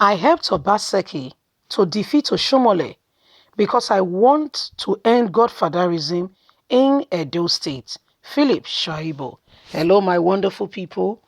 I helped Obaseki to defeat Oshiomhole because I want to end godfatherism in Edo State. Philip Shuaibu. Hello, my wonderful people.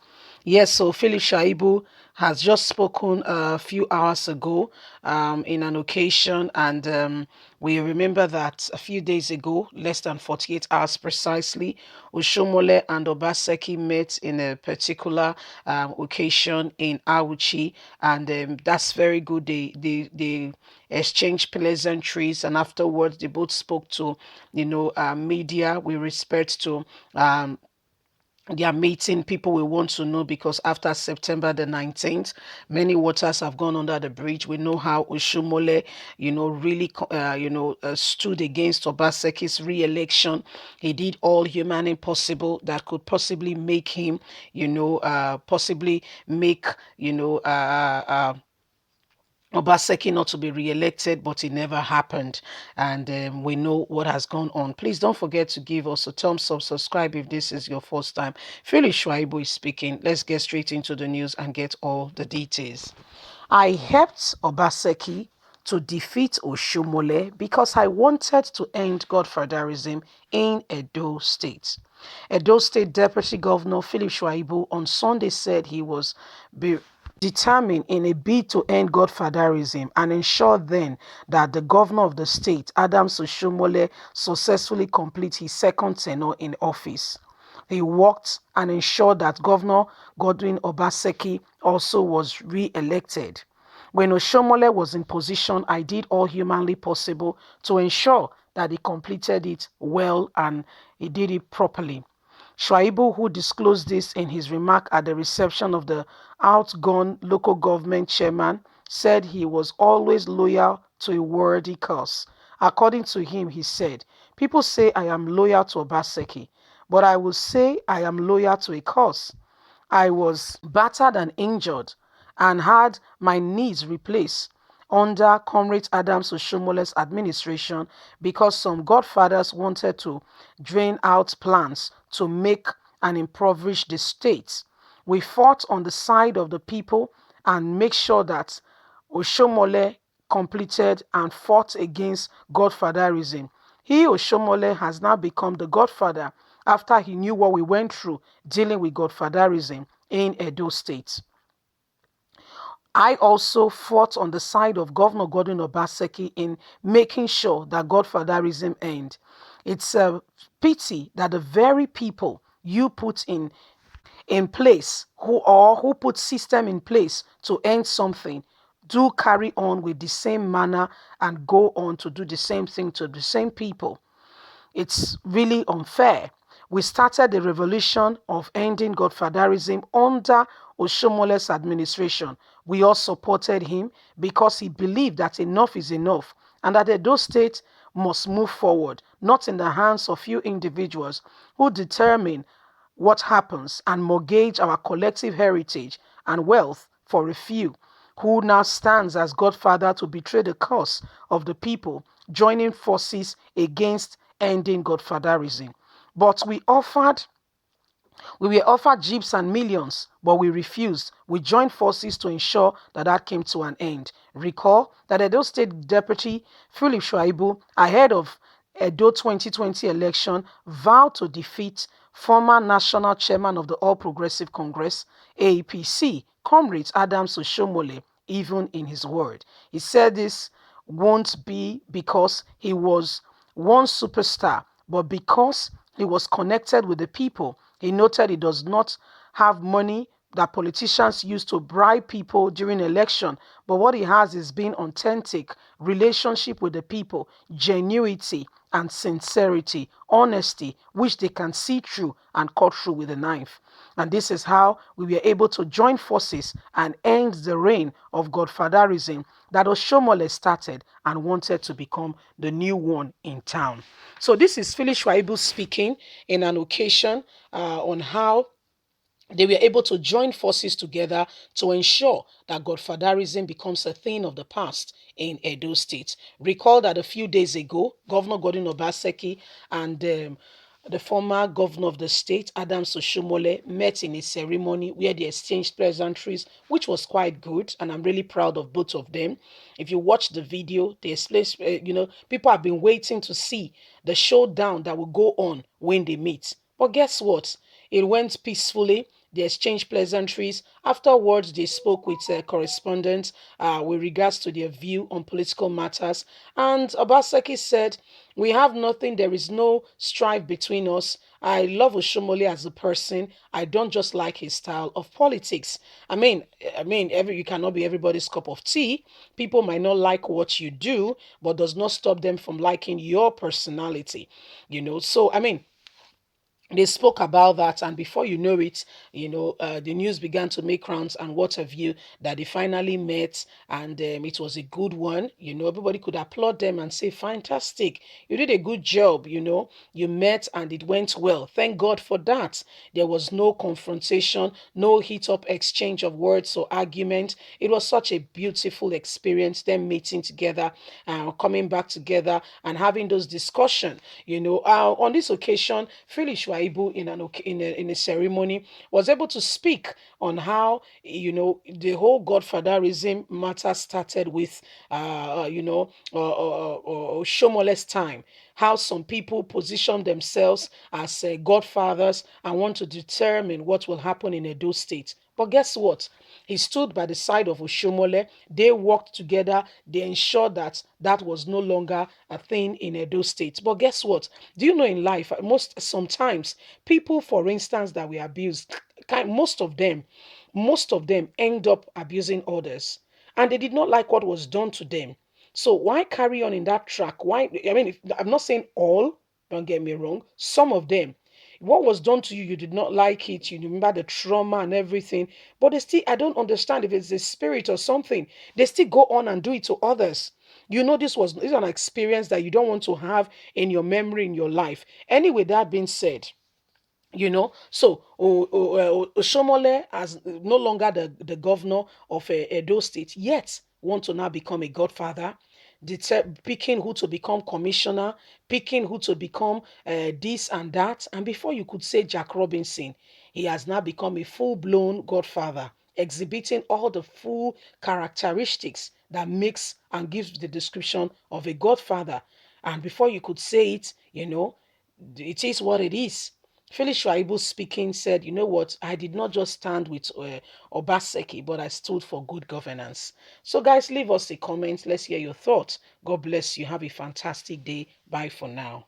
Yes, so Philip Shuaibu has just spoken a few hours ago in an occasion, and we remember that a few days ago, less than 48 hours precisely, Oshiomhole and Obaseki met in a particular occasion in Auchi, and that's very good. They exchanged pleasantries, and afterwards they both spoke to media with respect to their meeting. People will want to know because after September the 19th, many waters have gone under the bridge. We know how Oshiomhole, really, stood against Obaseki's re-election. He did all humanly possible that could possibly make him, possibly make, Obaseki not to be re-elected, but it never happened. And we know what has gone on. Please don't forget to give us a thumbs up, subscribe if this is your first time. Philip Shuaibu is speaking. Let's get straight into the news and get all the details. I helped Obaseki to defeat Oshiomhole because I wanted to end godfatherism in Edo State. Edo State Deputy Governor Philip Shuaibu on Sunday said he was determined in a bid to end godfatherism and ensure then that the governor of the state, Adams Oshiomhole, successfully complete his second tenure in office. He worked and ensured that Governor Godwin Obaseki also was re-elected. When Oshiomhole was in position, I did all humanly possible to ensure that he completed it well and he did it properly. Shuaibu, who disclosed this in his remark at the reception of the outgone local government chairman, said he was always loyal to a worthy cause. According to him, he said, "People say I am loyal to Obaseki, but I will say I am loyal to a cause. I was battered and injured and had my knees replaced under Comrade Adams Oshiomole's administration because some godfathers wanted to drain out plans to make and impoverish the state. We fought on the side of the people and make sure that Oshiomhole completed and fought against godfatherism. He, Oshiomhole, has now become the godfather after he knew what we went through dealing with godfatherism in Edo State. I also fought on the side of Governor Godwin Obaseki in making sure that godfatherism end. It's a pity that the very people you put in place who put system in place to end something do carry on with the same manner and go on to do the same thing to the same people. It's really unfair. We started the revolution of ending godfatherism under Oshiomole's administration. We all supported him because he believed that enough is enough and that Edo State must move forward, not in the hands of few individuals who determine what happens and mortgage our collective heritage and wealth for a few who now stands as godfather to betray the cause of the people, joining forces against ending godfatherism. But we were offered jeeps and millions, but we refused. We joined forces to ensure that that came to an end. Recall that Edo State Deputy Philip Shuaibu, ahead of Edo 2020 election, vowed to defeat former national chairman of the All Progressive Congress, APC, Comrade Adams Oshiomhole, even in his word. He said this won't be because he was one superstar, but because he was connected with the people. He noted he does not have money that politicians use to bribe people during election, but what he has is being authentic, relationship with the people, genuity and sincerity, honesty, which they can see through and cut through with a knife. And this is how we were able to join forces and end the reign of godfatherism that Oshiomhole started and wanted to become the new one in town. So this is Philip Shuaibu speaking in an occasion on how they were able to join forces together to ensure that godfatherism becomes a thing of the past in Edo State. Recall that a few days ago, Governor Godwin Obaseki and the former governor of the state, Adams Oshiomhole, met in a ceremony where they exchanged pleasantries, which was quite good, and I'm really proud of both of them. If you watch the video, they explain, people have been waiting to see the showdown that will go on when they meet. But guess what? It went peacefully. They exchanged pleasantries. Afterwards, they spoke with correspondents with regards to their view on political matters. And Obaseki said, "We have nothing. There is no strife between us. I love Oshomole as a person. I don't just like his style of politics. You cannot be everybody's cup of tea. People might not like what you do, but does not stop them from liking your personality. So they spoke about that, and before you know it, the news began to make rounds and what have you, that they finally met, and it was a good one. Everybody could applaud them and say, fantastic, you did a good job. You met and it went well. Thank God for that. There was no confrontation, no heat up exchange of words or argument. It was such a beautiful experience, them meeting together, coming back together and having those discussions. On this occasion, Philly Shuaibu in a ceremony was able to speak on how the whole godfatherism matter started with Shomole's time. How some people position themselves as godfathers and want to determine what will happen in Edo State. But guess what? He stood by the side of Oshiomhole. They worked together. They ensured that that was no longer a thing in Edo State. But guess what? Do you know in life, sometimes people, for instance, that we abuse, most of them end up abusing others, and they did not like what was done to them. So why carry on in that track? Why? I'm not saying all. Don't get me wrong. Some of them, what was done to you, you did not like it. You remember the trauma and everything, but they still. I don't understand if it's a spirit or something. They still go on and do it to others. This is an experience that you don't want to have in your memory in your life. Anyway, that being said, so Oshomole as no longer the governor of Edo State, yet want to now become a godfather, picking who to become commissioner, picking who to become this and that. And before you could say Jack Robinson, he has now become a full-blown godfather, exhibiting all the full characteristics that makes and gives the description of a godfather. And before you could say it, it is what it is. Felix Shuaibu speaking said, "You know what? I did not just stand with Obaseki, but I stood for good governance." So, guys, leave us a comment. Let's hear your thoughts. God bless you. Have a fantastic day. Bye for now.